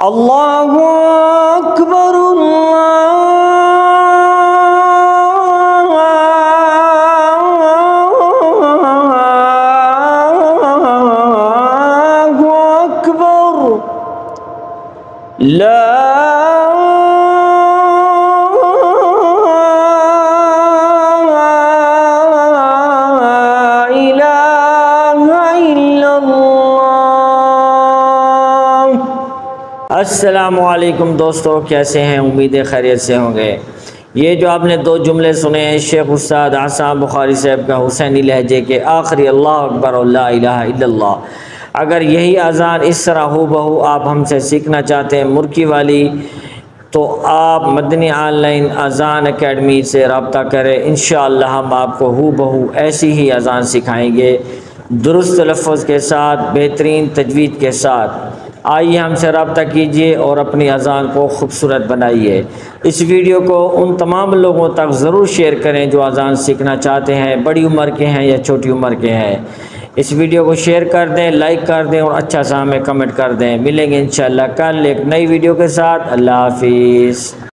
अल्लाहु अकबर अल्लाहु अकबर ला अस्सलामुअलैकुम दोस्तों, कैसे हैं? उम्मीद है खैरियत से होंगे। ये जो आपने दो जुमले सुने हैं शेख उस्ताद आसाम बुखारी साहब का हुसैनी लहजे के आखिरी अल्लाह अकबर और ला इलाहा इल्लल्लाह, अगर यही अज़ान इस तरह हो बहू आप हमसे सीखना चाहते हैं मुर्की वाली, तो आप मदनी ऑनलाइन अज़ान अकेडमी से रब्ता करें। इंशाअल्लाह हम आपको हू बहू ऐसी ही अज़ान सिखाएँगे, दुरुस्त तलफ़्फ़ुज़ के साथ, बेहतरीन तजवीद के साथ। आइए हमसे रब्ता कीजिए और अपनी अज़ान को खूबसूरत बनाइए। इस वीडियो को उन तमाम लोगों तक ज़रूर शेयर करें जो अज़ान सीखना चाहते हैं, बड़ी उम्र के हैं या छोटी उम्र के हैं। इस वीडियो को शेयर कर दें, लाइक कर दें और अच्छा सा हमें कमेंट कर दें। मिलेंगे इंशाअल्लाह कल एक नई वीडियो के साथ। अल्लाह हाफिज़।